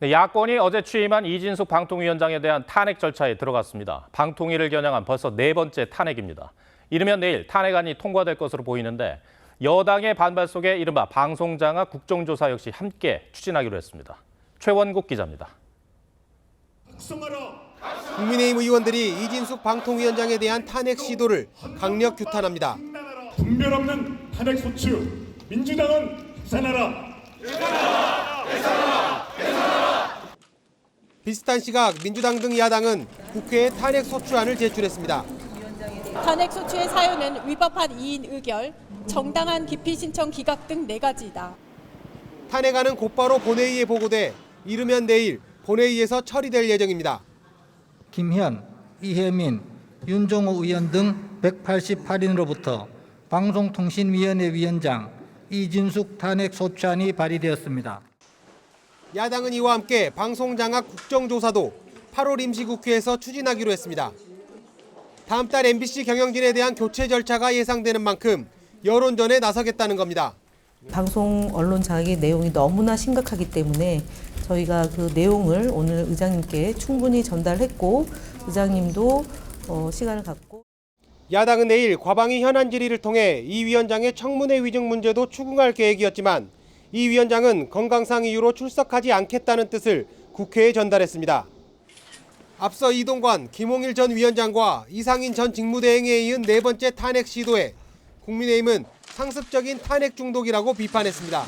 네, 야권이 어제 취임한 이진숙 방통위원장에 대한 탄핵 절차에 들어갔습니다. 방통위를 겨냥한 벌써 네 번째 탄핵입니다. 이르면 내일 탄핵안이 통과될 것으로 보이는데 여당의 반발 속에 이른바 방송장악 국정조사 역시 함께 추진하기로 했습니다. 최원국 기자입니다. 국민의힘 의원들이 이진숙 방통위원장에 대한 탄핵 시도를 강력 규탄합니다. 분별 없는 탄핵 소추, 민주당은 해산하라. 비슷한 시각 민주당 등 야당은 국회에 탄핵 소추안을 제출했습니다. 탄핵 소추의 사유는 위법한 이인 의결, 정당한 기피 신청 기각 등 4가지이다. 탄핵안은 곧바로 본회의에 보고돼 이르면 내일 본회의에서 처리될 예정입니다. 김현, 이혜민, 윤종호 의원 등 188인으로부터 방송통신위원회 위원장 이진숙 탄핵 소추안이 발의되었습니다. 야당은 이와 함께 방송장악 국정조사도 8월 임시국회에서 추진하기로 했습니다. 다음 달 MBC 경영진에 대한 교체 절차가 예상되는 만큼 여론전에 나서겠다는 겁니다. 방송 언론 장악의 내용이 너무나 심각하기 때문에 저희가 그 내용을 오늘 의장님께 충분히 전달했고 의장님도 시간을 갖고 야당은 내일 과방위 현안 질의를 통해 이 위원장의 청문회 위증 문제도 추궁할 계획이었지만 이 위원장은 건강상 이유로 출석하지 않겠다는 뜻을 국회에 전달했습니다. 앞서 이동관, 김홍일 전 위원장과 이상인 전 직무대행에 이은 네 번째 탄핵 시도에 국민의힘은 상습적인 탄핵 중독이라고 비판했습니다.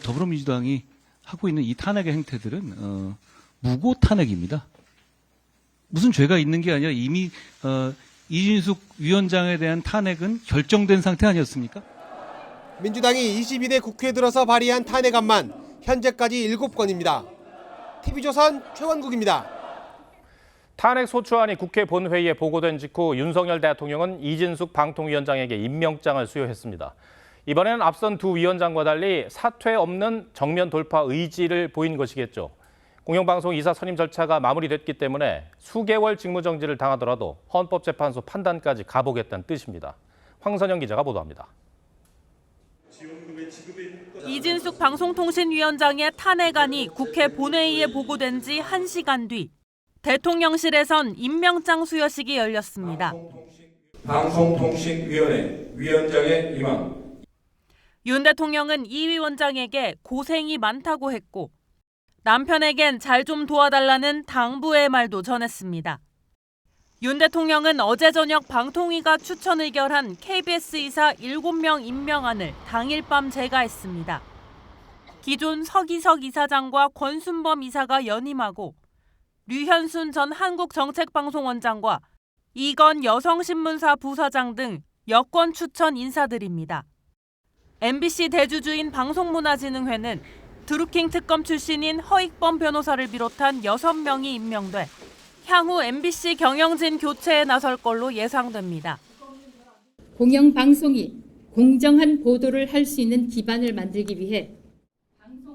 더불어민주당이 하고 있는 이 탄핵의 행태들은 무고 탄핵입니다. 무슨 죄가 있는 게 아니라 이미 이진숙 위원장에 대한 탄핵은 결정된 상태 아니었습니까? 민주당이 22대 국회 들어서 발의한 탄핵안만 현재까지 7건입니다. TV조선 최원국입니다. 탄핵 소추안이 국회 본회의에 보고된 직후 윤석열 대통령은 이진숙 방통위원장에게 임명장을 수여했습니다. 이번에는 앞선 두 위원장과 달리 사퇴 없는 정면 돌파 의지를 보인 것이겠죠. 공영방송 이사 선임 절차가 마무리됐기 때문에 수개월 직무정지를 당하더라도 헌법재판소 판단까지 가보겠다는 뜻입니다. 황선영 기자가 보도합니다. 이진숙 방송통신위원장의 탄핵안이 국회 본회의에 보고된 지 1시간 뒤 대통령실에선 임명장 수여식이 열렸습니다. 방송통신위원회 위원장의 임명. 윤 대통령은 이 위원장에게 고생이 많다고 했고 남편에겐 잘 좀 도와달라는 당부의 말도 전했습니다. 윤 대통령은 어제 저녁 방통위가 추천 의결한 KBS 이사 7명 임명안을 당일 밤 제가했습니다. 기존 서기석 이사장과 권순범 이사가 연임하고 류현순 전 한국정책방송원장과 이건 여성신문사 부사장 등 여권 추천 인사들입니다. MBC 대주주인 방송문화진흥회는 드루킹 특검 출신인 허익범 변호사를 비롯한 6명이 임명돼 향후 MBC 경영진 교체에 나설 걸로 예상됩니다. 공영방송이 공정한 보도를 할 수 있는 기반을 만들기 위해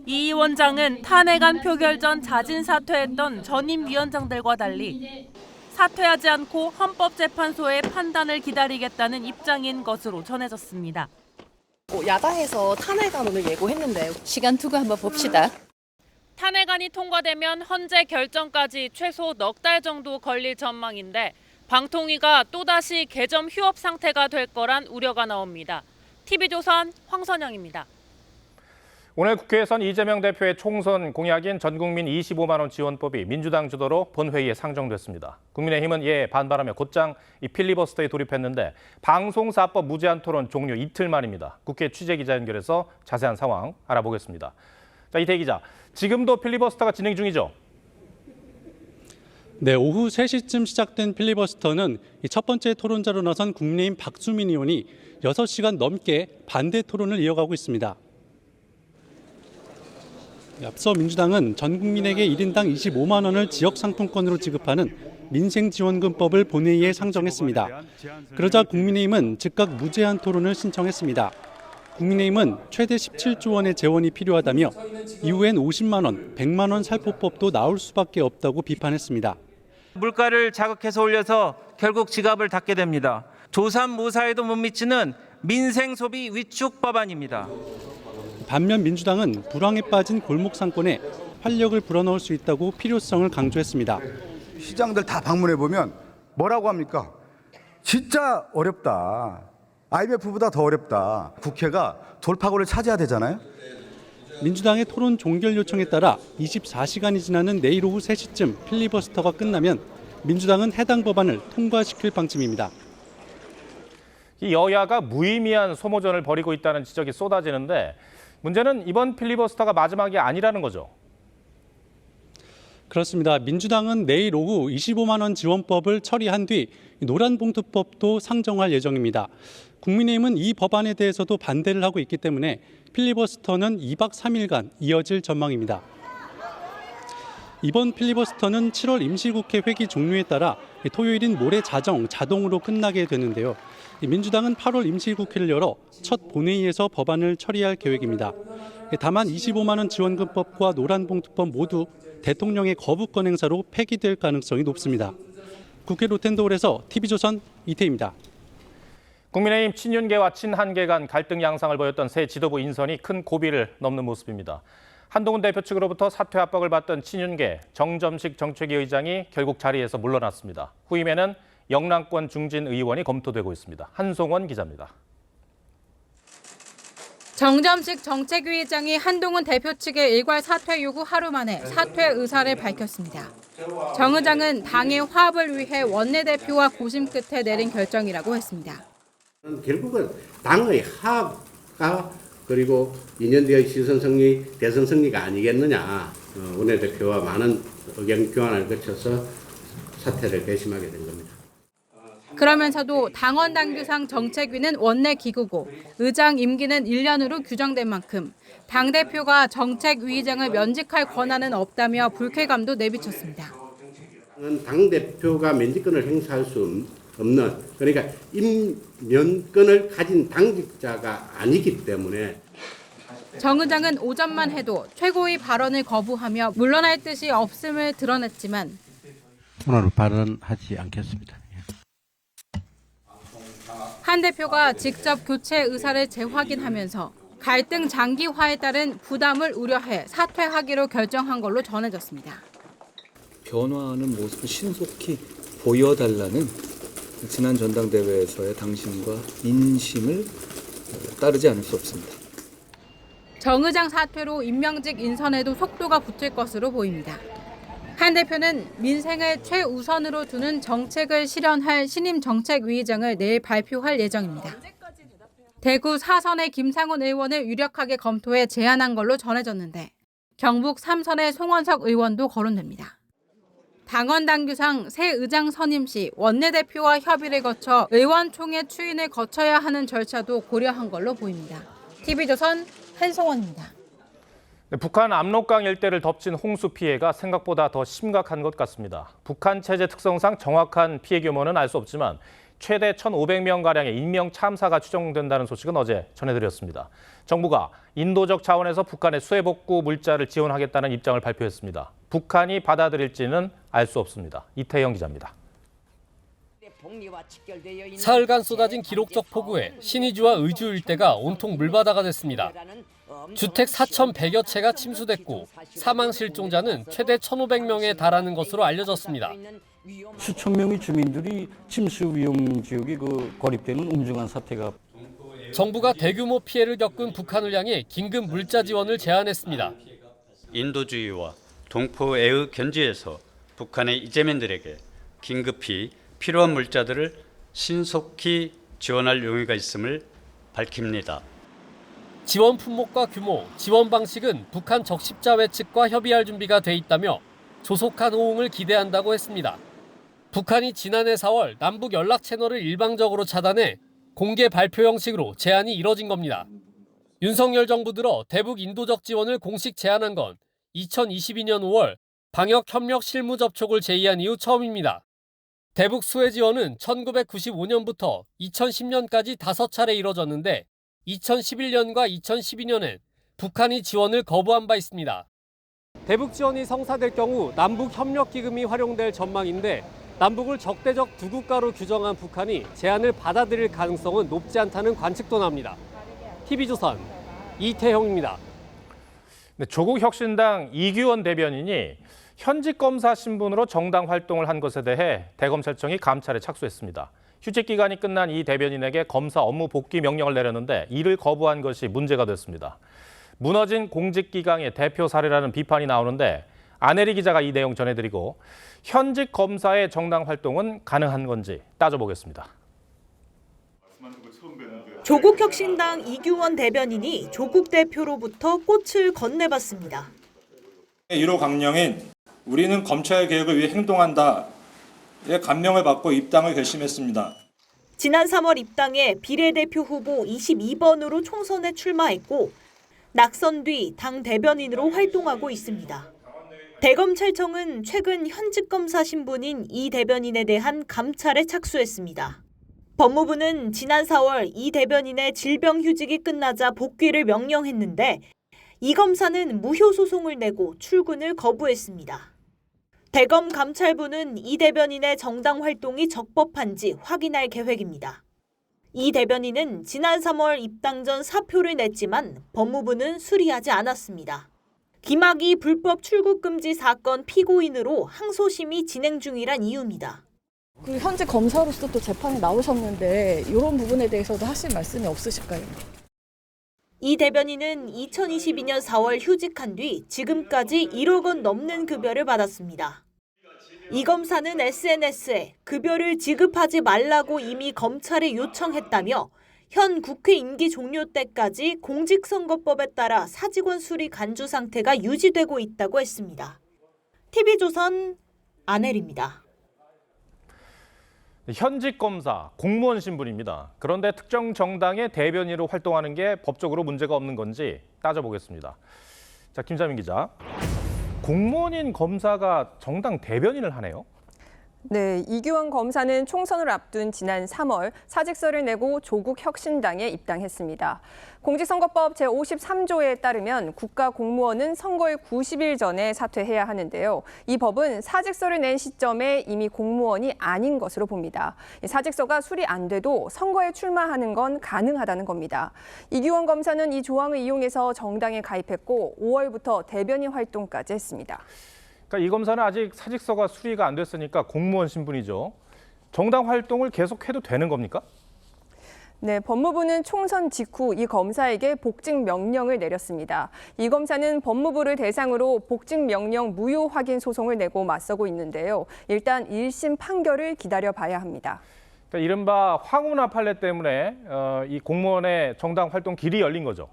이 위원장은 탄핵안 표결 전 자진 사퇴했던 전임 위원장들과 달리 사퇴하지 않고 헌법재판소의 판단을 기다리겠다는 입장인 것으로 전해졌습니다. 야당에서 탄핵안 오늘 예고했는데 시간 두고 한번 봅시다. 탄핵안이 통과되면 헌재 결정까지 최소 넉 달 정도 걸릴 전망인데 방통위가 또다시 개점 휴업 상태가 될 거란 우려가 나옵니다. TV조선 황선영입니다. 오늘 국회에선 이재명 대표의 총선 공약인 전국민 25만 원 지원법이 민주당 주도로 본회의에 상정됐습니다. 국민의힘은 이에 반발하며 곧장 이 필리버스터에 돌입했는데 방송사법 무제한 토론 종료 이틀 만입니다. 국회 취재기자 연결해서 자세한 상황 알아보겠습니다. 자, 이태 기자, 지금도 필리버스터가 진행 중이죠? 네, 오후 3시쯤 시작된 필리버스터는 첫 번째 토론자로 나선 국민의힘 박수민 의원이 6시간 넘게 반대 토론을 이어가고 있습니다. 앞서 민주당은 전 국민에게 1인당 25만 원을 지역상품권으로 지급하는 민생지원금법을 본회의에 상정했습니다. 그러자 국민의힘은 즉각 무제한 토론을 신청했습니다. 국민의힘은 최대 17조 원의 재원이 필요하다며 이후엔 50만 원, 100만 원 살포법도 나올 수밖에 없다고 비판했습니다. 물가를 자극해서 올려서 결국 지갑을 닫게 됩니다. 조삼모사에도 못 미치는 민생소비 위축 법안입니다. 반면 민주당은 불황에 빠진 골목 상권에 활력을 불어넣을 수 있다고 필요성을 강조했습니다. 시장들 다 방문해 보면 뭐라고 합니까? 진짜 어렵다. IMF보다 더 어렵다. 국회가 돌파구를 찾아야 되잖아요. 민주당의 토론 종결 요청에 따라 24시간이 지나는 내일 오후 3시쯤 필리버스터가 끝나면 민주당은 해당 법안을 통과시킬 방침입니다. 이 여야가 무의미한 소모전을 벌이고 있다는 지적이 쏟아지는데 문제는 이번 필리버스터가 마지막이 아니라는 거죠. 그렇습니다. 민주당은 내일 오후 25만 원 지원법을 처리한 뒤 노란봉투법도 상정할 예정입니다. 국민의힘은 이 법안에 대해서도 반대를 하고 있기 때문에 필리버스터는 2박 3일간 이어질 전망입니다. 이번 필리버스터는 7월 임시국회 회기 종료에 따라 토요일인 모레 자동으로 끝나게 되는데요. 민주당은 8월 임시국회를 열어 첫 본회의에서 법안을 처리할 계획입니다. 다만 25만 원 지원금법과 노란봉투법 모두 대통령의 거부권 행사로 폐기될 가능성이 높습니다. 국회 로텐더홀에서 TV조선 이태희입니다. 국민의힘 친윤계와 친한계 간 갈등 양상을 보였던 새 지도부 인선이 큰 고비를 넘는 모습입니다. 한동훈 대표 측으로부터 사퇴 압박을 받던 친윤계 정점식 정책위 의장이 결국 자리에서 물러났습니다. 후임에는 영남권 중진 의원이 검토되고 있습니다. 한송원 기자입니다. 정점식 정책위 의장이 한동훈 대표 측의 일괄 사퇴 요구 하루 만에 사퇴 의사를 밝혔습니다. 정 의장은 당의 화합을 위해 원내대표와 고심 끝에 내린 결정이라고 했습니다. 결국은 당의 화합과 그리고 2년 뒤의 시선 승리, 대선 승리가 아니겠느냐. 원내대표와 많은 의견 교환을 거쳐서 사퇴를 결심하게 된 겁니다. 그러면서도 당원 당규상 정책위는 원내 기구고 의장 임기는 1년으로 규정된 만큼 당대표가 정책위의장을 면직할 권한은 없다며 불쾌감도 내비쳤습니다. 당대표가 면직권을 행사할 수 없는, 그러니까 임면권을 가진 당직자가 아니기 때문에 정 의장은 오전만 해도 최고위 발언을 거부하며 물러날 뜻이 없음을 드러냈지만 오늘 발언하지 않겠습니다. 한 대표가 직접 교체 의사를 재확인하면서 갈등 장기화에 따른 부담을 우려해 사퇴하기로 결정한 걸로 전해졌습니다. 변화하는 모습을 신속히 보여달라는 지난 전당대회에서의 당심과 민심을 따르지 않을 수 없습니다. 정 의장 사퇴로 임명직 인선에도 속도가 붙을 것으로 보입니다. 한 대표는 민생을 최우선으로 두는 정책을 실현할 신임 정책위의장을 내일 발표할 예정입니다. 대구 4선의 김상훈 의원을 유력하게 검토해 제안한 걸로 전해졌는데 경북 3선의 송원석 의원도 거론됩니다. 당원 당규상 새 의장 선임 시 원내대표와 협의를 거쳐 의원총회 추인을 거쳐야 하는 절차도 고려한 걸로 보입니다. TV조선 한송원입니다. 북한 압록강 일대를 덮친 홍수 피해가 생각보다 더 심각한 것 같습니다. 북한 체제 특성상 정확한 피해 규모는 알 수 없지만 최대 1,500명가량의 인명 참사가 추정된다는 소식은 어제 전해드렸습니다. 정부가 인도적 차원에서 북한의 수해복구 물자를 지원하겠다는 입장을 발표했습니다. 북한이 받아들일지는 알 수 없습니다. 이태영 기자입니다. 사흘간 쏟아진 기록적 폭우에 신의주와 의주 일대가 온통 물바다가 됐습니다. 주택 4,100여 채가 침수됐고 사망 실종자는 최대 1,500명에 달하는 것으로 알려졌습니다. 수천 명의 주민들이 침수 위험 지역에 고립되는 엄중한 사태가. 정부가 대규모 피해를 겪은 북한을 향해 긴급 물자 지원을 제안했습니다. 인도주의와 동포애의 견지에서 북한의 이재민들에게 긴급히 필요한 물자들을 신속히 지원할 용의가 있음을 밝힙니다. 지원 품목과 규모, 지원 방식은 북한 적십자회 측과 협의할 준비가 돼 있다며 조속한 호응을 기대한다고 했습니다. 북한이 지난해 4월 남북 연락 채널을 일방적으로 차단해 공개 발표 형식으로 제안이 이뤄진 겁니다. 윤석열 정부 들어 대북 인도적 지원을 공식 제안한 건 2022년 5월 방역협력 실무 접촉을 제의한 이후 처음입니다. 대북 수해 지원은 1995년부터 2010년까지 5차례 이뤄졌는데 2011년과 2012년엔 북한이 지원을 거부한 바 있습니다. 대북 지원이 성사될 경우 남북협력기금이 활용될 전망인데 남북을 적대적 두 국가로 규정한 북한이 제안을 받아들일 가능성은 높지 않다는 관측도 납니다. TV조선 이태형입니다. 조국 혁신당 이규원 대변인이 현직 검사 신분으로 정당 활동을 한 것에 대해 대검찰청이 감찰에 착수했습니다. 휴직 기간이 끝난 이 대변인에게 검사 업무 복귀 명령을 내렸는데 이를 거부한 것이 문제가 됐습니다. 무너진 공직기강의 대표 사례라는 비판이 나오는데 안혜리 기자가 이 내용 전해드리고 현직 검사의 정당 활동은 가능한 건지 따져보겠습니다. 조국 혁신당 이규원 대변인이 조국 대표로부터 꽃을 건네받습니다. 1호 강령인 우리는 검찰 개혁을 위해 행동한다의 감명을 받고 입당을 결심했습니다. 지난 3월 입당해 비례대표 후보 22번으로 총선에 출마했고 낙선 뒤 당 대변인으로 활동하고 있습니다. 대검찰청은 최근 현직 검사 신분인 이 대변인에 대한 감찰에 착수했습니다. 법무부는 지난 4월 이 대변인의 질병휴직이 끝나자 복귀를 명령했는데 이 검사는 무효 소송을 내고 출근을 거부했습니다. 대검 감찰부는 이 대변인의 정당 활동이 적법한지 확인할 계획입니다. 이 대변인은 지난 3월 입당 전 사표를 냈지만 법무부는 수리하지 않았습니다. 김학의 불법 출국 금지 사건 피고인으로 항소심이 진행 중이란 이유입니다. 그 현재 검사로서 또 재판에 나오셨는데 이런 부분에 대해서도 하실 말씀이 없으실까요? 이 대변인은 2022년 4월 휴직한 뒤 지금까지 1억 원 넘는 급여를 받았습니다. 이 검사는 SNS에 급여를 지급하지 말라고 이미 검찰에 요청했다며 현 국회 임기 종료 때까지 공직선거법에 따라 사직원 수리 간주 상태가 유지되고 있다고 했습니다. TV조선 안혜리입니다. 현직 검사, 공무원 신분입니다. 그런데 특정 정당의 대변인으로 활동하는 게 법적으로 문제가 없는 건지 따져보겠습니다. 자, 김자민 기자. 공무원인 검사가 정당 대변인을 하네요. 네, 이규원 검사는 총선을 앞둔 지난 3월 사직서를 내고 조국 혁신당에 입당했습니다. 공직선거법 제53조에 따르면 국가공무원은 선거일 90일 전에 사퇴해야 하는데요. 이 법은 사직서를 낸 시점에 이미 공무원이 아닌 것으로 봅니다. 사직서가 수리 안 돼도 선거에 출마하는 건 가능하다는 겁니다. 이규원 검사는 이 조항을 이용해서 정당에 가입했고 5월부터 대변인 활동까지 했습니다. 그러니까 이 검사는 아직 사직서가 수리가 안 됐으니까 공무원 신분이죠. 정당 활동을 계속해도 되는 겁니까? 네, 법무부는 총선 직후 이 검사에게 복직 명령을 내렸습니다. 이 검사는 법무부를 대상으로 복직 명령 무효 확인 소송을 내고 맞서고 있는데요. 일단 1심 판결을 기다려봐야 합니다. 그러니까 이른바 황운하 판례 때문에 이 공무원의 정당 활동 길이 열린 거죠.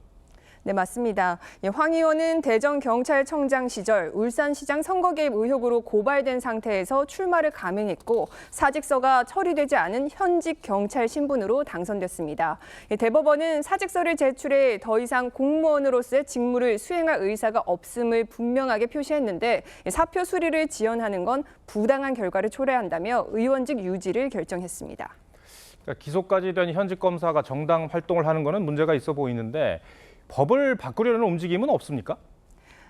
네, 맞습니다. 황 의원은 대전경찰청장 시절 울산시장 선거 개입 의혹으로 고발된 상태에서 출마를 감행했고 사직서가 처리되지 않은 현직 경찰 신분으로 당선됐습니다. 대법원은 사직서를 제출해 더 이상 공무원으로서의 직무를 수행할 의사가 없음을 분명하게 표시했는데 사표 수리를 지연하는 건 부당한 결과를 초래한다며 의원직 유지를 결정했습니다. 그러니까 기소까지 된 현직 검사가 정당 활동을 하는 거는 문제가 있어 보이는데 법을 바꾸려는 움직임은 없습니까?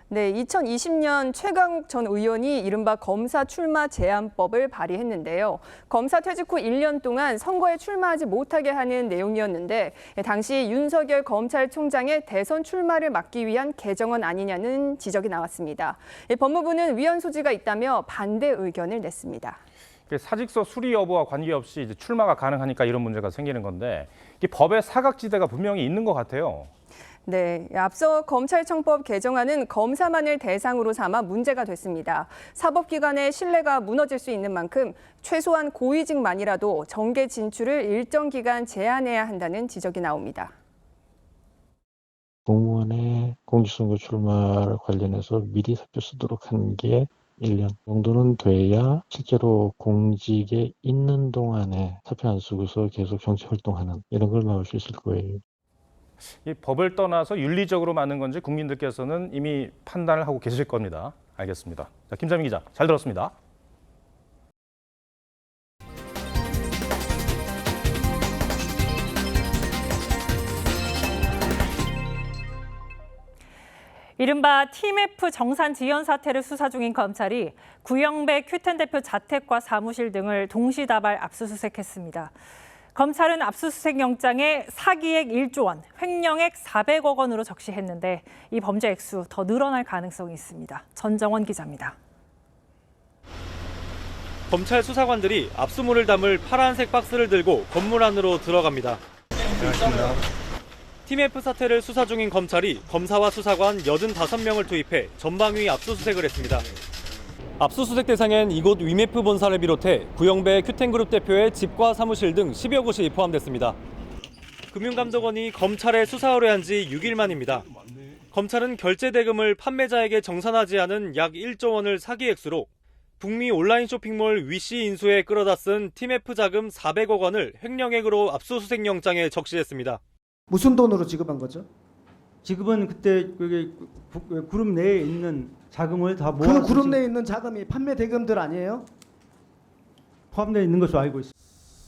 네, 2020년 최강욱 전 의원이 이른바 검사 출마 제한법을 발의했는데요. 검사 퇴직 후 1년 동안 선거에 출마하지 못하게 하는 내용이었는데 당시 윤석열 검찰총장의 대선 출마를 막기 위한 개정안 아니냐는 지적이 나왔습니다. 법무부는 위헌 소지가 있다며 반대 의견을 냈습니다. 사직서 수리 여부와 관계없이 이제 출마가 가능하니까 이런 문제가 생기는 건데 이게 법의 사각지대가 분명히 있는 것 같아요. 네, 앞서 검찰청법 개정안은 검사만을 대상으로 삼아 문제가 됐습니다. 사법기관의 신뢰가 무너질 수 있는 만큼 최소한 고위직만이라도 정계 진출을 일정 기간 제한해야 한다는 지적이 나옵니다. 공무원의 공직선거 출마를 관련해서 미리 사표 쓰도록 한 게 1년 정도는 돼야 실제로 공직에 있는 동안에 사표 안 쓰고서 계속 정치 활동하는 이런 걸 막을 수 있을 거예요. 이 법을 떠나서 윤리적으로 맞는 건지 국민들께서는 이미 판단을 하고 계실 겁니다. 알겠습니다. 자, 김자민 기자, 잘 들었습니다. 이른바 TMF 정산 지연 사태를 수사 중인 검찰이 구영배 큐텐 대표 자택과 사무실 등을 동시다발 압수수색했습니다. 검찰은 압수수색 영장에 사기액 1조 원, 횡령액 400억 원으로 적시했는데 이 범죄 액수 더 늘어날 가능성이 있습니다. 전정원 기자입니다. 검찰 수사관들이 압수물을 담을 파란색 박스를 들고 건물 안으로 들어갑니다. 안녕하십니까. 팀F 사태를 수사 중인 검찰이 검사와 수사관 85명을 투입해 전방위 압수수색을 했습니다. 압수수색 대상엔 이곳 위메프 본사를 비롯해 구영배 큐텐그룹 대표의 집과 사무실 등 10여 곳이 포함됐습니다. 금융감독원이 검찰에 수사 의뢰한 지 6일 만입니다. 검찰은 결제 대금을 판매자에게 정산하지 않은 약 1조 원을 사기 액수로 북미 온라인 쇼핑몰 위시 인수에 끌어다 쓴 팀F 자금 400억 원을 횡령액으로 압수수색 영장에 적시했습니다. 무슨 돈으로 지급한 거죠? 지급은 그때 그룹 내에 있는 자금을 다 모아. 그 그룹 내에 있는 자금이 판매 대금들 아니에요? 포함되어 있는 것으로 알고 있습니다.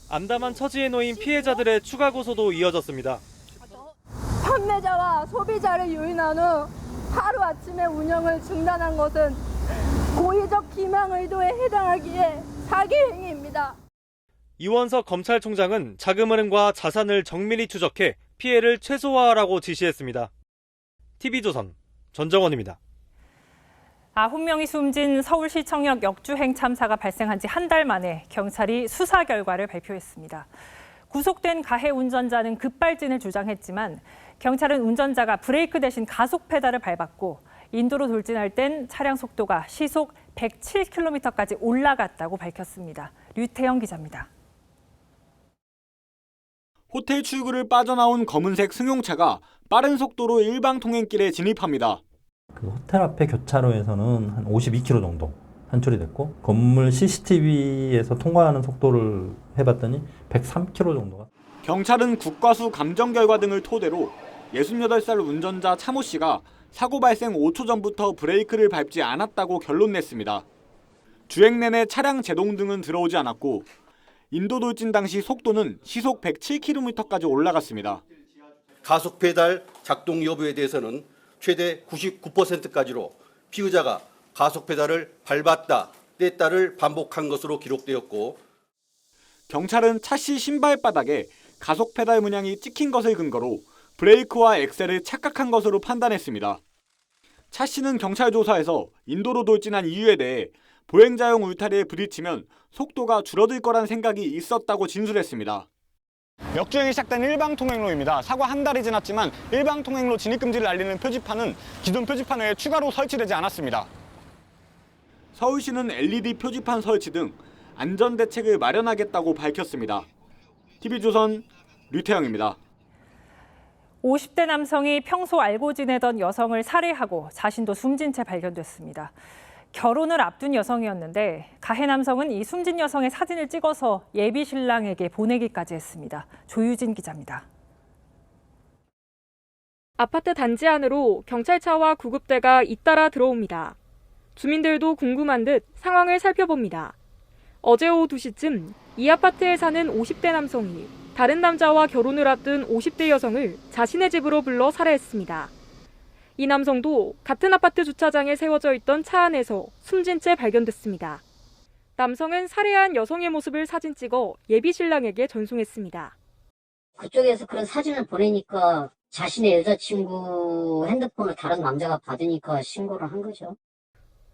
암담한 처지에 놓인 피해자들의 추가 고소도 이어졌습니다. 판매자와 소비자를 유인한 후 하루아침에 운영을 중단한 것은 고의적 기망 의도에 해당하기에 사기 행위입니다. 이원석 검찰총장은 자금 흐름과 자산을 정밀히 추적해 피해를 최소화하라고 지시했습니다. TV조선 전정원입니다. 9명이 숨진 서울시청역 역주행 참사가 발생한 지 한 달 만에 경찰이 수사 결과를 발표했습니다. 구속된 가해 운전자는 급발진을 주장했지만 경찰은 운전자가 브레이크 대신 가속 페달을 밟았고 인도로 돌진할 땐 차량 속도가 시속 107km까지 올라갔다고 밝혔습니다. 류태영 기자입니다. 호텔 출구를 빠져나온 검은색 승용차가 빠른 속도로 일방 통행길에 진입합니다. 그 호텔 앞에 교차로에서는 한 52km 정도 산출이 됐고 건물 CCTV에서 통과하는 속도를 해봤더니 103km 정도가. 경찰은 국과수 감정 결과 등을 토대로 68살 운전자 차모 씨가 사고 발생 5초 전부터 브레이크를 밟지 않았다고 결론 냈습니다. 주행 내내 차량 제동 등은 들어오지 않았고 인도 돌진 당시 속도는 시속 107km까지 올라갔습니다. 가속 페달 작동 여부에 대해서는 최대 99%까지로 피의자가 가속 페달을 밟았다, 뗐다를 반복한 것으로 기록되었고 경찰은 차씨 신발바닥에 가속 페달 문양이 찍힌 것을 근거로 브레이크와 엑셀을 착각한 것으로 판단했습니다. 차씨는 경찰 조사에서 인도로 돌진한 이유에 대해 보행자용 울타리에 부딪히면 속도가 줄어들 거란 생각이 있었다고 진술했습니다. 역주행이 시작된 일방통행로입니다. 사고 한 달이 지났지만 일방통행로 진입금지를 알리는 표지판은 기존 표지판 외에 추가로 설치되지 않았습니다. 서울시는 LED 표지판 설치 등 안전대책을 마련하겠다고 밝혔습니다. TV조선 류태영입니다. 50대 남성이 평소 알고 지내던 여성을 살해하고 자신도 숨진 채 발견됐습니다. 결혼을 앞둔 여성이었는데 가해 남성은 이 숨진 여성의 사진을 찍어서 예비 신랑에게 보내기까지 했습니다. 조유진 기자입니다. 아파트 단지 안으로 경찰차와 구급대가 잇따라 들어옵니다. 주민들도 궁금한 듯 상황을 살펴봅니다. 어제 오후 2시쯤 이 아파트에 사는 50대 남성이 다른 남자와 결혼을 앞둔 50대 여성을 자신의 집으로 불러 살해했습니다. 이 남성도 같은 아파트 주차장에 세워져 있던 차 안에서 숨진 채 발견됐습니다. 남성은 살해한 여성의 모습을 사진 찍어 예비 신랑에게 전송했습니다. 그쪽에서 그런 사진을 보내니까 자신의 여자친구 핸드폰을 다른 남자가 받으니까 신고를 한 거죠.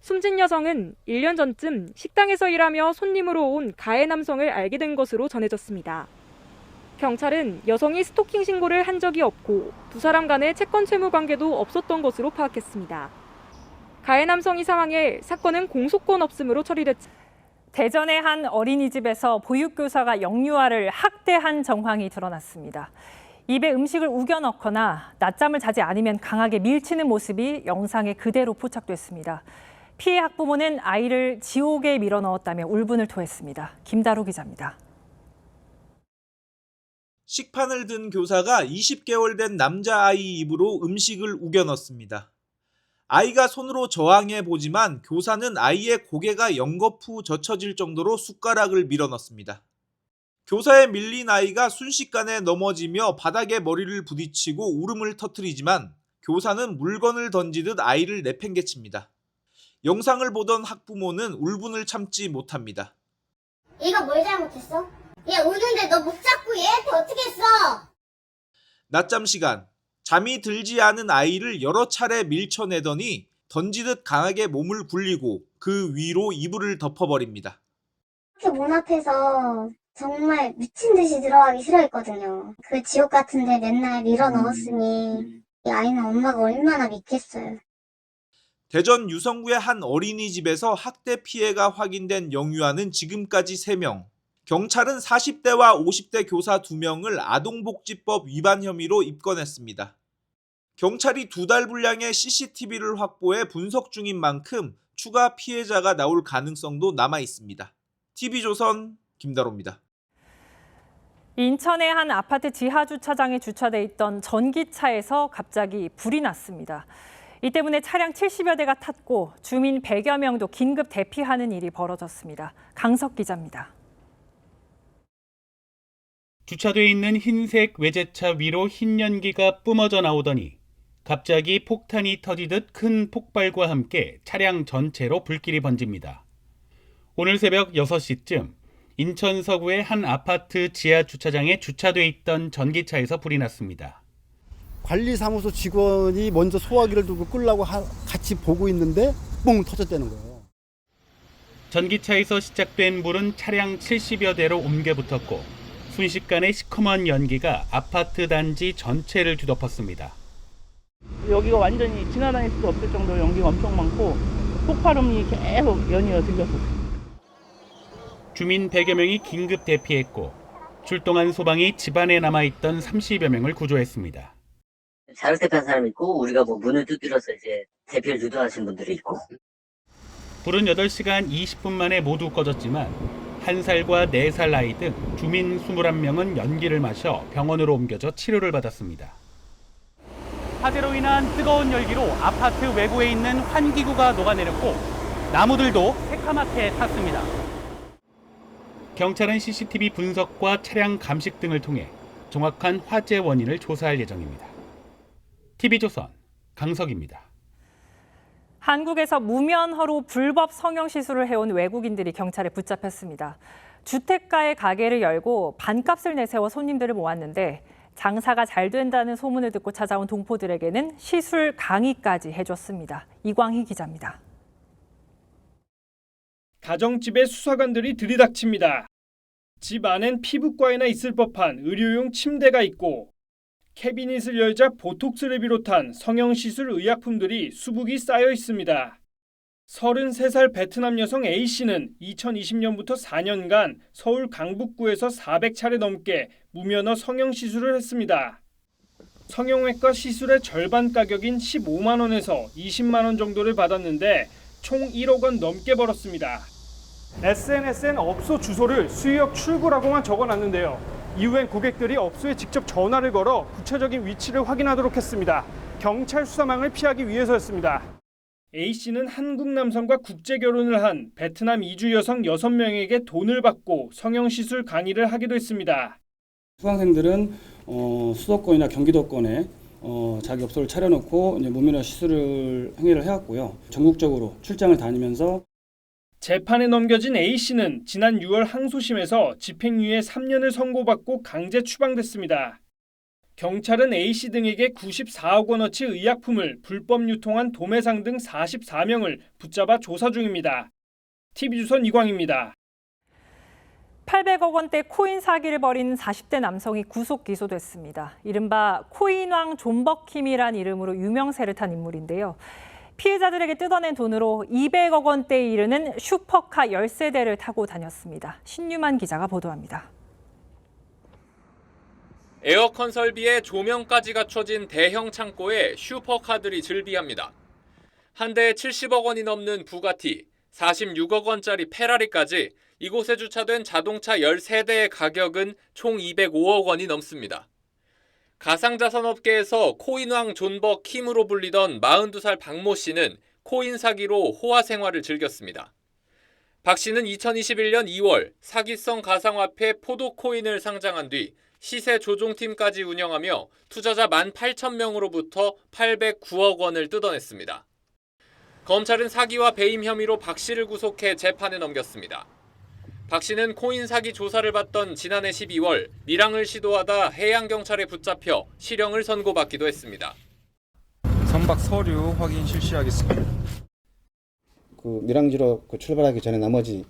숨진 여성은 1년 전쯤 식당에서 일하며 손님으로 온 가해 남성을 알게 된 것으로 전해졌습니다. 경찰은 여성이 스토킹 신고를 한 적이 없고 두 사람 간의 채권 채무 관계도 없었던 것으로 파악했습니다. 가해 남성이 사망해 사건은 공소권 없음으로 처리됐지. 대전의 한 어린이집에서 보육교사가 영유아를 학대한 정황이 드러났습니다. 입에 음식을 우겨 넣거나 낮잠을 자지 않으면 강하게 밀치는 모습이 영상에 그대로 포착됐습니다. 피해 학부모는 아이를 지옥에 밀어넣었다며 울분을 토했습니다. 김다루 기자입니다. 식판을 든 교사가 20개월 된 남자아이 입으로 음식을 우겨 넣습니다. 아이가 손으로 저항해 보지만 교사는 아이의 고개가 연거푸 젖혀질 정도로 숟가락을 밀어 넣습니다. 교사에 밀린 아이가 순식간에 넘어지며 바닥에 머리를 부딪히고 울음을 터뜨리지만 교사는 물건을 던지듯 아이를 내팽개칩니다. 영상을 보던 학부모는 울분을 참지 못합니다. 얘가 뭘 잘못했어? 얘 우는데 너 목 잡고 얘한테 어떻게 했어? 낮잠 시간, 잠이 들지 않은 아이를 여러 차례 밀쳐내더니 던지듯 강하게 몸을 굴리고 그 위로 이불을 덮어버립니다. 학교 문 앞에서 정말 미친 듯이 들어가기 싫어했거든요. 그 지옥 같은데 맨날 밀어 넣었으니 이 아이는 엄마가 얼마나 믿겠어요. 대전 유성구의 한 어린이집에서 학대 피해가 확인된 영유아는 지금까지 3명. 경찰은 40대와 50대 교사 2명을 아동복지법 위반 혐의로 입건했습니다. 경찰이 2달 분량의 CCTV를 확보해 분석 중인 만큼 추가 피해자가 나올 가능성도 남아 있습니다. TV조선 김다로입니다. 인천의 한 아파트 지하 주차장에 주차돼 있던 전기차에서 갑자기 불이 났습니다. 이 때문에 차량 70여 대가 탔고 주민 100여 명도 긴급 대피하는 일이 벌어졌습니다. 강석 기자입니다. 주차돼 있는 흰색 외제차 위로 흰 연기가 뿜어져 나오더니 갑자기 폭탄이 터지듯 큰 폭발과 함께 차량 전체로 불길이 번집니다. 오늘 새벽 6시쯤 인천 서구의 한 아파트 지하 주차장에 주차돼 있던 전기차에서 불이 났습니다. 관리사무소 직원이 먼저 소화기를 들고 끌라고 같이 보고 있는데 뻥 터졌다는 거예요. 전기차에서 시작된 불은 차량 70여 대로 옮겨 붙었고 순식간에 시커먼 연기가 아파트 단지 전체를 뒤덮었습니다. 여기가 완전히 지나다닐 수도 없을 정도로 연기가 엄청 많고 폭발음이 계속 연이어 들렸었어요. 주민 100여 명이 긴급 대피했고 출동한 소방이 집안에 남아있던 30여 명을 구조했습니다. 자력 대피한 사람이 있고 우리가 문을 두드려서 이제 대피를 유도하신 분들이 있고. 불은 8시간 20분 만에 모두 꺼졌지만 1살과 4살 아이 등 주민 21명은 연기를 마셔 병원으로 옮겨져 치료를 받았습니다. 화재로 인한 뜨거운 열기로 아파트 외부에 있는 환기구가 녹아내렸고 나무들도 새카맣게 탔습니다. 경찰은 CCTV 분석과 차량 감식 등을 통해 정확한 화재 원인을 조사할 예정입니다. TV조선 강석입니다. 한국에서 무면허로 불법 성형시술을 해온 외국인들이 경찰에 붙잡혔습니다. 주택가에 가게를 열고 반값을 내세워 손님들을 모았는데 장사가 잘 된다는 소문을 듣고 찾아온 동포들에게는 시술 강의까지 해줬습니다. 이광희 기자입니다. 가정집에 수사관들이 들이닥칩니다. 집 안엔 피부과에나 있을 법한 의료용 침대가 있고 캐비닛을 열자 보톡스를 비롯한 성형시술 의약품들이 수북이 쌓여 있습니다. 33살 베트남 여성 A씨는 2020년부터 4년간 서울 강북구에서 400차례 넘게 무면허 성형시술을 했습니다. 성형외과 시술의 절반 가격인 15만 원에서 20만 원 정도를 받았는데 총 1억 원 넘게 벌었습니다. SNS엔 업소 주소를 수의역 출구라고만 적어놨는데요. 이후엔 고객들이 업소에 직접 전화를 걸어 구체적인 위치를 확인하도록 했습니다. 경찰 수사망을 피하기 위해서였습니다. A씨는 한국 남성과 국제 결혼을 한 베트남 이주 여성 6명에게 돈을 받고 성형시술 강의를 하기도 했습니다. 수강생들은 수도권이나 경기도권에 자기 업소를 차려놓고 무면허 시술을 행위를 해왔고요. 전국적으로 출장을 다니면서 재판에 넘겨진 A씨는 지난 6월 항소심에서 집행유예 3년을 선고받고 강제 추방됐습니다. 경찰은 A씨 등에게 94억 원어치 의약품을 불법 유통한 도매상 등 44명을 붙잡아 조사 중입니다. TV조선 이광입니다. 800억 원대 코인 사기를 벌인 40대 남성이 구속 기소됐습니다. 이른바 코인왕 존버킴이란 이름으로 유명세를 탄 인물인데요. 피해자들에게 뜯어낸 돈으로 200억 원대에 이르는 슈퍼카 13대를 타고 다녔습니다. 신유만 기자가 보도합니다. 에어컨 설비에 조명까지 갖춰진 대형 창고에 슈퍼카들이 즐비합니다. 한 대에 70억 원이 넘는 부가티, 46억 원짜리 페라리까지 이곳에 주차된 자동차 13대의 가격은 총 205억 원이 넘습니다. 가상자산업계에서 코인왕 존버 킴으로 불리던 42살 박모 씨는 코인 사기로 호화 생활을 즐겼습니다. 박 씨는 2021년 2월 사기성 가상화폐 포도코인을 상장한 뒤 시세 조종팀까지 운영하며 투자자 18,000명으로부터 809억 원을 뜯어냈습니다. 검찰은 사기와 배임 혐의로 박 씨를 구속해 재판에 넘겼습니다. 박 씨는 코인 사기 조사를 받던 지난해 12월 밀항을 시도하다 해양경찰에 붙잡혀 실형을 선고받기도 했습니다. 선박 서류 확인 실시하겠습니다. 그 밀항지로 출발하기 전에 나머지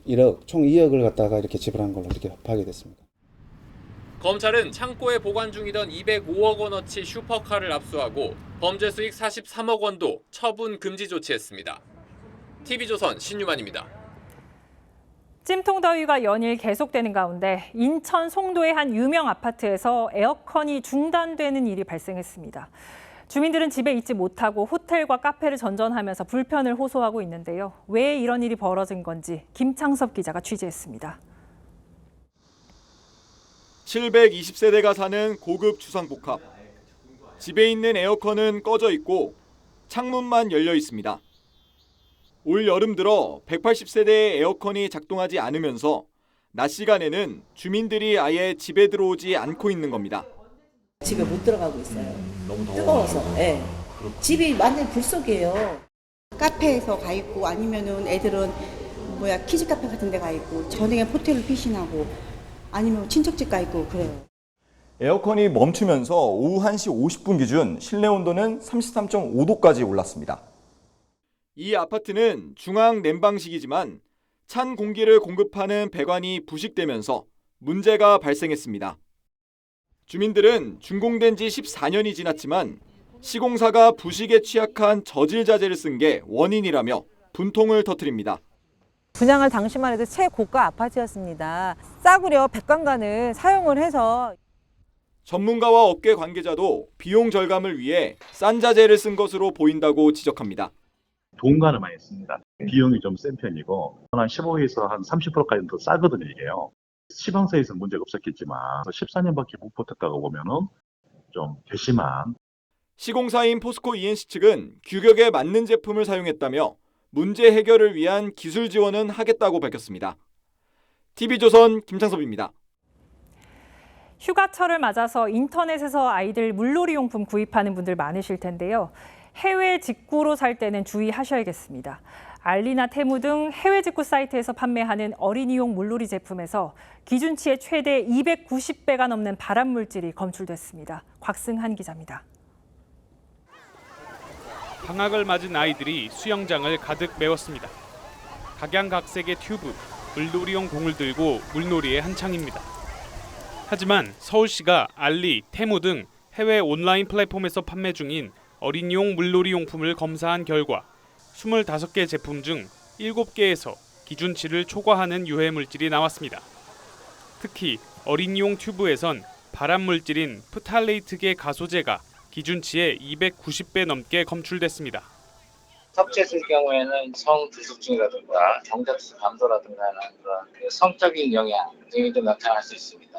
1억, 총 2억을 갖다가 이렇게 지불한 걸로 이렇게 파악이 됐습니다. 검찰은 창고에 보관 중이던 205억 원어치 슈퍼카를 압수하고 범죄 수익 43억 원도 처분 금지 조치했습니다. TV조선 신유만입니다. 찜통더위가 연일 계속되는 가운데 인천 송도의 한 유명 아파트에서 에어컨이 중단되는 일이 발생했습니다. 주민들은 집에 있지 못하고 호텔과 카페를 전전하면서 불편을 호소하고 있는데요. 왜 이런 일이 벌어진 건지 김창섭 기자가 취재했습니다. 720세대가 사는 고급 주상복합. 집에 있는 에어컨은 꺼져 있고 창문만 열려 있습니다. 올 여름 들어 180세대의 에어컨이 작동하지 않으면서 낮 시간에는 주민들이 아예 집에 들어오지 않고 있는 겁니다. 집에 못 들어가고 있어요. 너무 뜨거워서. 네. 집이 완전 불 속이에요. 카페에서 가 있고 아니면은 애들은 키즈 카페 같은 데 가 있고 저녁에 호텔을 피신하고 아니면 친척집 가 있고 그래요. 에어컨이 멈추면서 오후 1시 50분 기준 실내 온도는 33.5도까지 올랐습니다. 이 아파트는 중앙 냉방식이지만 찬 공기를 공급하는 배관이 부식되면서 문제가 발생했습니다. 주민들은 준공된 지 14년이 지났지만 시공사가 부식에 취약한 저질자재를 쓴 게 원인이라며 분통을 터뜨립니다. 분양할 당시만 해도 최고가 아파트였습니다. 싸구려 백관관을 사용을 해서 전문가와 업계 관계자도 비용 절감을 위해 싼 자재를 쓴 것으로 보인다고 지적합니다. 동간을 많이 씁니다. 비용이 좀 센 편이고 한 15에서 한 30%까지는 더 싸거든요, 이게요. 시방사에서는 문제가 없었겠지만 14년밖에 못 버텼다고 보면은 좀 괘씸한. 시공사인 포스코 ENC 측은 규격에 맞는 제품을 사용했다며 문제 해결을 위한 기술 지원은 하겠다고 밝혔습니다. TV조선 김창섭입니다. 휴가철을 맞아서 인터넷에서 아이들 물놀이 용품 구입하는 분들 많으실 텐데요. 해외 직구로 살 때는 주의하셔야겠습니다. 알리나 테무 등 해외 직구 사이트에서 판매하는 어린이용 물놀이 제품에서 기준치의 최대 290배가 넘는 발암 물질이 검출됐습니다. 곽승한 기자입니다. 방학을 맞은 아이들이 수영장을 가득 메웠습니다. 각양각색의 튜브, 물놀이용 공을 들고 물놀이에 한창입니다. 하지만 서울시가 알리, 테무 등 해외 온라인 플랫폼에서 판매 중인 어린이용 물놀이 용품을 검사한 결과 25개 제품 중 7개에서 기준치를 초과하는 유해 물질이 나왔습니다. 특히 어린이용 튜브에선 발암 물질인 프탈레이트계 가소제가 기준치의 290배 넘게 검출됐습니다. 섭취했을 경우에는 성불숙증이라든가 경작수 감소라든가 하는 그런 성적인 영향 등이 좀 나타날 수 있습니다.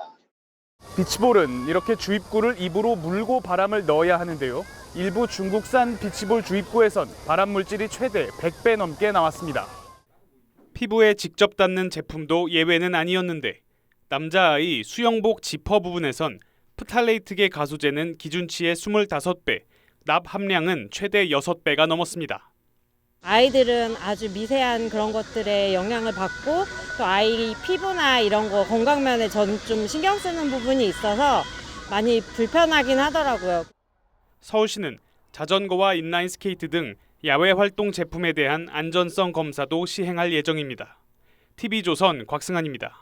비치볼은 이렇게 주입구를 입으로 물고 바람을 넣어야 하는데요. 일부 중국산 비치볼 주입구에선 발암 물질이 최대 100배 넘게 나왔습니다. 피부에 직접 닿는 제품도 예외는 아니었는데 남자아이 수영복 지퍼 부분에선 프탈레이트계 가소제는 기준치의 25배, 납 함량은 최대 6배가 넘었습니다. 아이들은 아주 미세한 그런 것들에 영향을 받고 또 아이 피부나 이런 거 건강면에 전 좀 신경 쓰는 부분이 있어서 많이 불편하긴 하더라고요. 서울시는 자전거와 인라인 스케이트 등 야외 활동 제품에 대한 안전성 검사도 시행할 예정입니다. TV조선 곽승한입니다.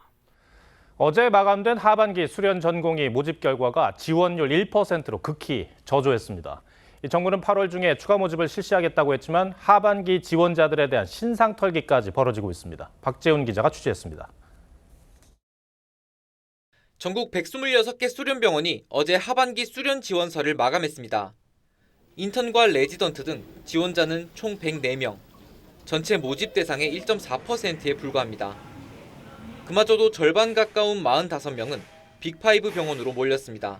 어제 마감된 하반기 수련 전공의 모집 결과가 지원율 1%로 극히 저조했습니다. 정부는 8월 중에 추가 모집을 실시하겠다고 했지만 하반기 지원자들에 대한 신상 털기까지 벌어지고 있습니다. 박재훈 기자가 취재했습니다. 전국 126개 수련병원이 어제 하반기 수련 지원서를 마감했습니다. 인턴과 레지던트 등 지원자는 총 104명, 전체 모집 대상의 1.4%에 불과합니다. 그마저도 절반 가까운 45명은 빅5 병원으로 몰렸습니다.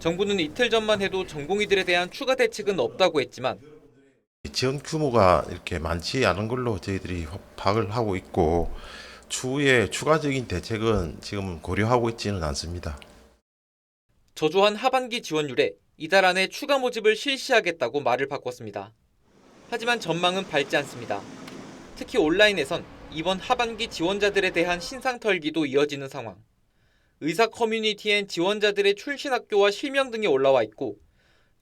정부는 이틀 전만 해도 전공의들에 대한 추가 대책은 없다고 했지만 지원 규모가 이렇게 많지 않은 걸로 저희들이 파악을 하고 있고 추후에 추가적인 대책은 지금 고려하고 있지는 않습니다. 저조한 하반기 지원율에 이달 안에 추가 모집을 실시하겠다고 말을 바꿨습니다. 하지만 전망은 밝지 않습니다. 특히 온라인에선 이번 하반기 지원자들에 대한 신상 털기도 이어지는 상황. 의사 커뮤니티엔 지원자들의 출신 학교와 실명 등이 올라와 있고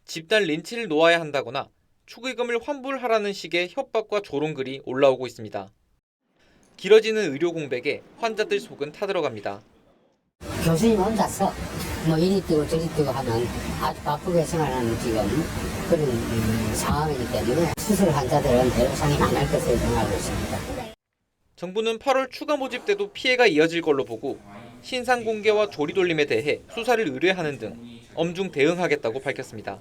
집단 린치를 놓아야 한다거나 축의금을 환불하라는 식의 협박과 조롱글이 올라오고 있습니다. 길어지는 의료 공백에 환자들 속은 타들어갑니다. 교수님 혼자서 뭐 이리 뛰고 저리 뛰고 하면 아주 바쁘게 생활하는 지금 그런 상황이기 때문에 수술 환자들은 대로상이 안 할 것으로 생각하고 있습니다. 정부는 8월 추가 모집 때도 피해가 이어질 걸로 보고 신상 공개와 조리돌림에 대해 수사를 의뢰하는 등 엄중 대응하겠다고 밝혔습니다.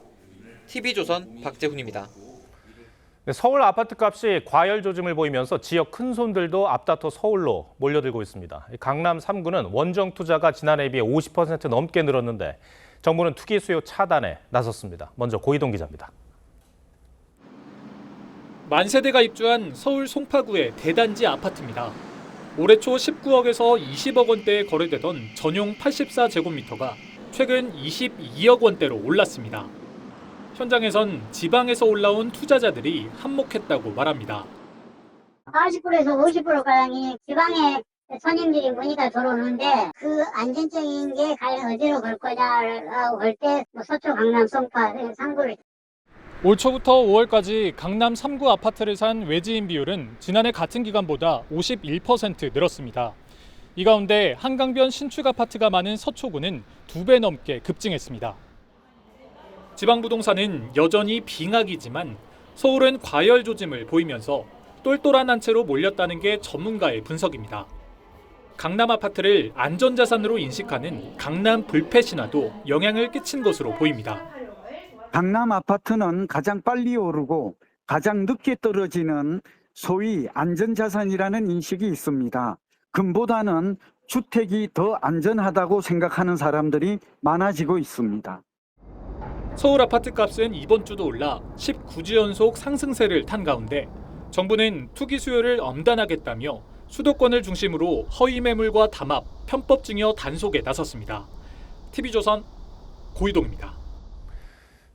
TV조선 박재훈입니다. 서울 아파트값이 과열 조짐을 보이면서 지역 큰손들도 앞다퉈 서울로 몰려들고 있습니다. 강남 3구는 원정 투자가 지난해에 비해 50% 넘게 늘었는데 정부는 투기 수요 차단에 나섰습니다. 먼저 고이동 기자입니다. 만세대가 입주한 서울 송파구의 대단지 아파트입니다. 올해 초 19억에서 20억 원대에 거래되던 전용 84제곱미터가 최근 22억 원대로 올랐습니다. 현장에선 지방에서 올라온 투자자들이 한몫했다고 말합니다. 40%에서 50%가량이 지방에 손님들이 문의가 들어오는데 그 안전적인 게 과연 어디로 갈 거냐라고 할 때 서초, 강남, 송파 3구를. 올 초부터 5월까지 강남 3구 아파트를 산 외지인 비율은 지난해 같은 기간보다 51% 늘었습니다. 이 가운데 한강변 신축 아파트가 많은 서초구는 2배 넘게 급증했습니다. 지방부동산은 여전히 빙하기지만 서울은 과열 조짐을 보이면서 똘똘한 한 채로 몰렸다는 게 전문가의 분석입니다. 강남 아파트를 안전자산으로 인식하는 강남 불패 신화도 영향을 끼친 것으로 보입니다. 강남 아파트는 가장 빨리 오르고 가장 늦게 떨어지는 소위 안전자산이라는 인식이 있습니다. 금보다는 주택이 더 안전하다고 생각하는 사람들이 많아지고 있습니다. 서울 아파트 값은 이번 주도 올라 19주 연속 상승세를 탄 가운데 정부는 투기 수요를 엄단하겠다며 수도권을 중심으로 허위 매물과 담합, 편법 증여 단속에 나섰습니다. TV조선 고이동입니다.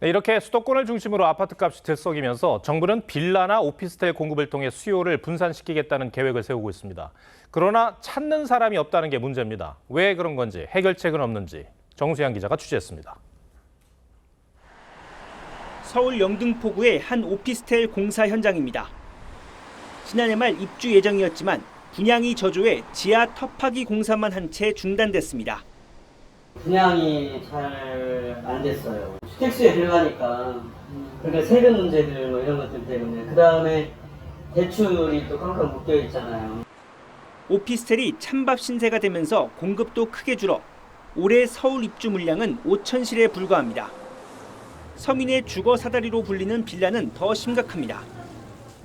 네, 이렇게 수도권을 중심으로 아파트값이 들썩이면서 정부는 빌라나 오피스텔 공급을 통해 수요를 분산시키겠다는 계획을 세우고 있습니다. 그러나 찾는 사람이 없다는 게 문제입니다. 왜 그런 건지, 해결책은 없는지 정수양 기자가 취재했습니다. 서울 영등포구의 한 오피스텔 공사 현장입니다. 지난해 말 입주 예정이었지만 분양이 저조해 지하 터파기 공사만 한 채 중단됐습니다. 분양이 잘 안 됐어요. 주택수에 들어가니까 그러니까 세금 문제들 뭐 이런 것들 때문에 그 다음에 대출이 또 깡깡 묶여 있잖아요. 오피스텔이 찬밥 신세가 되면서 공급도 크게 줄어 올해 서울 입주 물량은 5,000실에 불과합니다. 서민의 주거 사다리로 불리는 빌라는 더 심각합니다.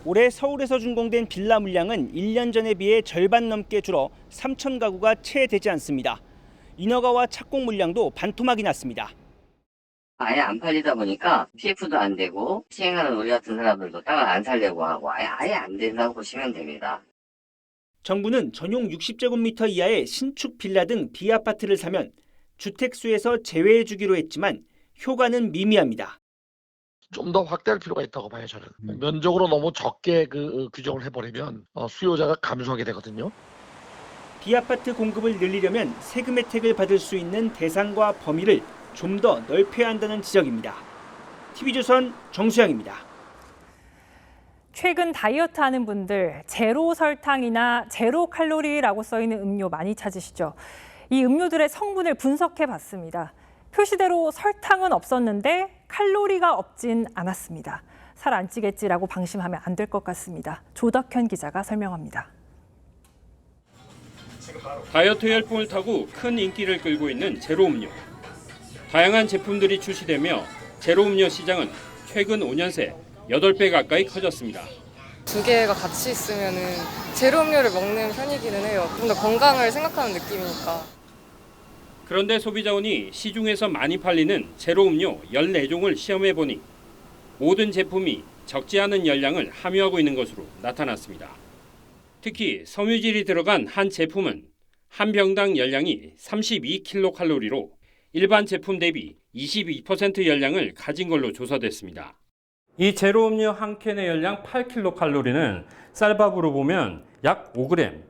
올해 서울에서 준공된 빌라 물량은 1년 전에 비해 절반 넘게 줄어 3,000가구가 채 되지 않습니다. 인허가와 착공 물량도 반토막이 났습니다. 아예 안 팔리다 보니까 PF도 안 되고 시행하는 우리 같은 사람들도 땅을 안 살려고 하고 아예 안 된다고 보시면 됩니다. 정부는 전용 60제곱미터 이하의 신축 빌라 등 비아파트를 사면 주택수에서 제외해 주기로 했지만 효과는 미미합니다. 좀 더 확대할 필요가 있다고 봐요, 저는. 면적으로 너무 적게 규정을 해버리면 수요자가 감소하게 되거든요. 비아파트 공급을 늘리려면 세금 혜택을 받을 수 있는 대상과 범위를 좀 더 넓혀야 한다는 지적입니다. TV조선 정수양입니다. 최근 다이어트 하는 분들 제로 설탕이나 제로 칼로리라고 써있는 음료 많이 찾으시죠? 이 음료들의 성분을 분석해 봤습니다. 표시대로 설탕은 없었는데 칼로리가 없진 않았습니다. 살 안 찌겠지라고 방심하면 안 될 것 같습니다. 조덕현 기자가 설명합니다. 다이어트 열풍을 타고 큰 인기를 끌고 있는 제로 음료. 다양한 제품들이 출시되며 제로 음료 시장은 최근 5년 새 8배 가까이 커졌습니다. 두 개가 같이 있으면 제로 음료를 먹는 편이기는 해요. 좀 더 건강을 생각하는 느낌이니까. 그런데 소비자원이 시중에서 많이 팔리는 제로 음료 14종을 시험해보니 모든 제품이 적지 않은 열량을 함유하고 있는 것으로 나타났습니다. 특히 섬유질이 들어간 한 제품은 한 병당 열량이 32kcal로 일반 제품 대비 22% 열량을 가진 걸로 조사됐습니다. 이 제로 음료 한 캔의 열량 8kcal는 쌀밥으로 보면 약 5g,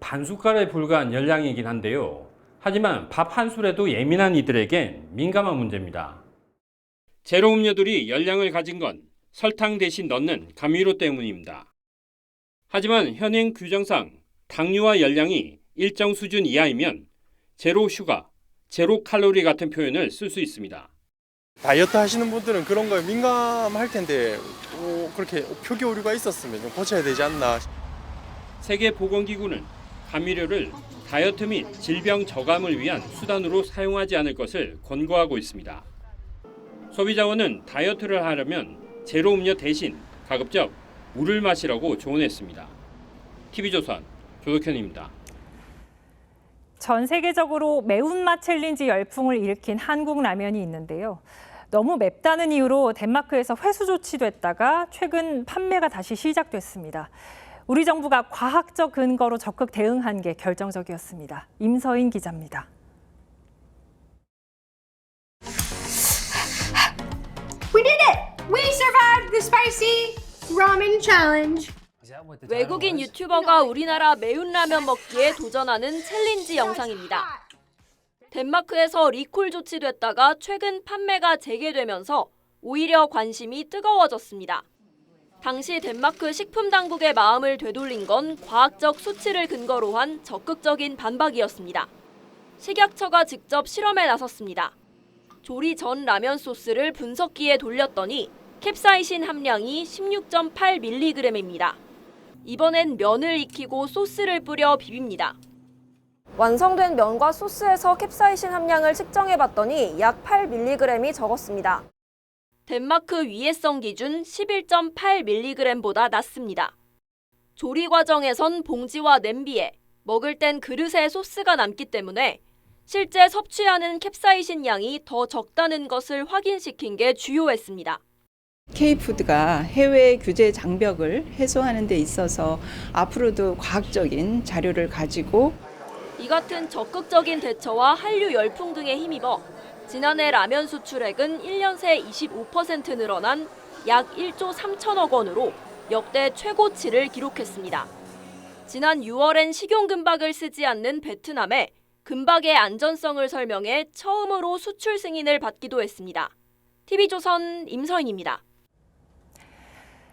반 숟갈에 불과한 열량이긴 한데요. 하지만 밥 한 술에도 예민한 이들에겐 민감한 문제입니다. 제로 음료들이 열량을 가진 건 설탕 대신 넣는 감미료 때문입니다. 하지만 현행 규정상 당류와 열량이 일정 수준 이하이면 제로 슈가, 제로 칼로리 같은 표현을 쓸 수 있습니다. 다이어트 하시는 분들은 그런 거에 민감할 텐데 그렇게 표기 오류가 있었으면 좀 고쳐야 되지 않나. 세계보건기구는 감미료를 다이어트 및 질병 저감을 위한 수단으로 사용하지 않을 것을 권고하고 있습니다. 소비자원은 다이어트를 하려면 제로 음료 대신 가급적 물을 마시라고 조언했습니다. TV조선 조덕현입니다. 전 세계적으로 매운맛 챌린지 열풍을 일으킨 한국 라면이 있는데요. 너무 맵다는 이유로 덴마크에서 회수 조치됐다가 최근 판매가 다시 시작됐습니다. 우리 정부가 과학적 근거로 적극 대응한 게 결정적이었습니다. 임서인 기자입니다. We did it! We survived the spicy ramen challenge. 외국인 유튜버가 우리나라 매운 라면 먹기에 도전하는 챌린지 영상입니다. 덴마크에서 리콜 조치됐다가 최근 판매가 재개되면서 오히려 관심이 뜨거워졌습니다. 당시 덴마크 식품당국의 마음을 되돌린 건 과학적 수치를 근거로 한 적극적인 반박이었습니다. 식약처가 직접 실험에 나섰습니다. 조리 전 라면 소스를 분석기에 돌렸더니 캡사이신 함량이 16.8mg입니다. 이번엔 면을 익히고 소스를 뿌려 비빕니다. 완성된 면과 소스에서 캡사이신 함량을 측정해봤더니 약 8mg이 적었습니다. 덴마크 위해성 기준 11.8mg보다 낮습니다. 조리 과정에선 봉지와 냄비에, 먹을 땐 그릇에 소스가 남기 때문에 실제 섭취하는 캡사이신 양이 더 적다는 것을 확인시킨 게 주요했습니다. K푸드가 해외 규제 장벽을 해소하는 데 있어서 앞으로도 과학적인 자료를 가지고 이 같은 적극적인 대처와 한류 열풍 등에 힘입어 지난해 라면 수출액은 1년 새 25% 늘어난 약 1조 3천억 원으로 역대 최고치를 기록했습니다. 지난 6월엔 식용금박을 쓰지 않는 베트남에 금박의 안전성을 설명해 처음으로 수출 승인을 받기도 했습니다. TV조선 임서인입니다.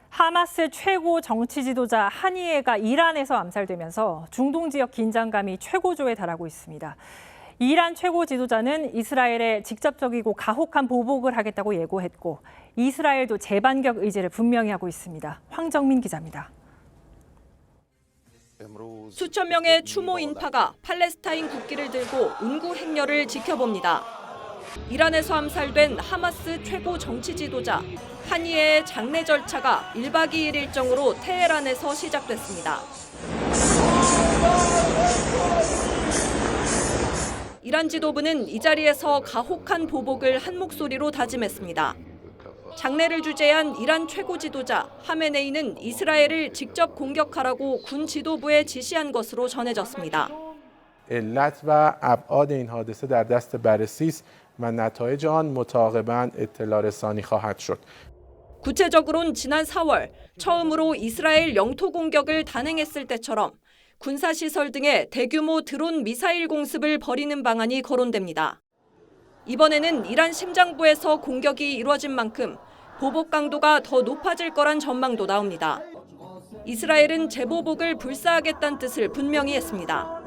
하마스 최고 정치 지도자 하니예가 이란에서 암살되면서 중동 지역 긴장감이 최고조에 달하고 있습니다. 이란 최고 지도자는 이스라엘에 직접적이고 가혹한 보복을 하겠다고 예고했고 이스라엘도 재반격 의지를 분명히 하고 있습니다. 황정민 기자입니다. 수천 명의 추모 인파가 팔레스타인 국기를 들고 운구 행렬을 지켜봅니다. 이란에서 암살된 하마스 최고 정치 지도자 하니예의 장례 절차가 1박 2일 일정으로 테헤란에서 시작됐습니다. 이란 지도부는 이 자리에서 가혹한 보복을 한 목소리로 다짐했습니다. 장례를 주재한 이란 최고 지도자 하메네이는 이스라엘을 직접 공격하라고 군 지도부에 지시한 것으로 전해졌습니다. علت و ابعاد این حادثه در دست بررسی است و نتایج آن متعاقباً اطلاع رسانی خواهد شد. 구체적으로는 지난 4월 처음으로 이스라엘 영토 공격을 단행했을 때처럼 군사시설 등에 대규모 드론 미사일 공습을 벌이는 방안이 거론됩니다. 이번에는 이란 심장부에서 공격이 이루어진 만큼 보복 강도가 더 높아질 거란 전망도 나옵니다. 이스라엘은 재보복을 불사하겠다는 뜻을 분명히 했습니다.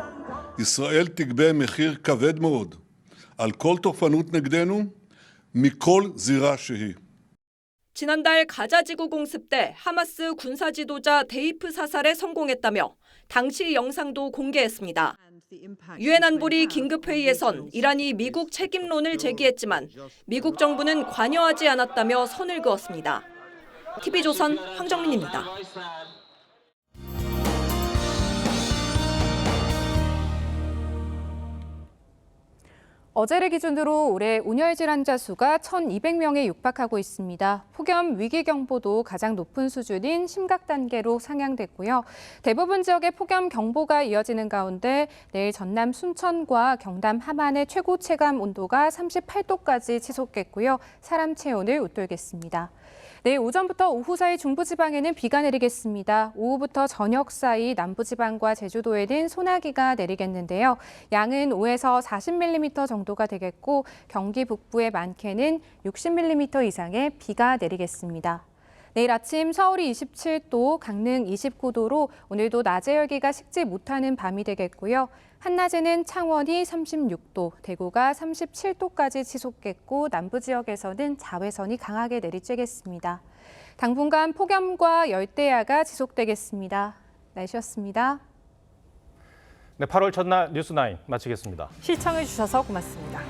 ישראל תגבה מחיר כבד מאוד על כל תוקפנות נגדנו מכל זירה שהיא. 지난달 가자지구 공습 때 하마스 군사 지도자 데이프 사살에 성공했다며 당시 영상도 공개했습니다. 유엔 안보리 긴급회의에선 이란이 미국 책임론을 제기했지만 미국 정부는 관여하지 않았다며 선을 그었습니다. TV조선 황정민입니다. 어제를 기준으로 올해 온열 질환자 수가 1,200명에 육박하고 있습니다. 폭염 위기 경보도 가장 높은 수준인 심각 단계로 상향됐고요. 대부분 지역에 폭염 경보가 이어지는 가운데 내일 전남 순천과 경남 함안의 최고 체감 온도가 38도까지 치솟겠고요. 사람 체온을 웃돌겠습니다. 내일 오전부터 오후 사이 중부지방에는 비가 내리겠습니다. 오후부터 저녁 사이 남부지방과 제주도에는 소나기가 내리겠는데요. 양은 5에서 40mm 정도가 되겠고 경기 북부의 많게는 60mm 이상의 비가 내리겠습니다. 내일 아침 서울이 27도, 강릉 29도로 오늘도 낮의 열기가 식지 못하는 밤이 되겠고요. 한낮에는 창원이 36도, 대구가 37도까지 치솟겠고 남부 지역에서는 자외선이 강하게 내리쬐겠습니다. 당분간 폭염과 열대야가 지속되겠습니다. 날씨였습니다. 네, 8월 첫날 뉴스9 마치겠습니다. 시청해주셔서 고맙습니다.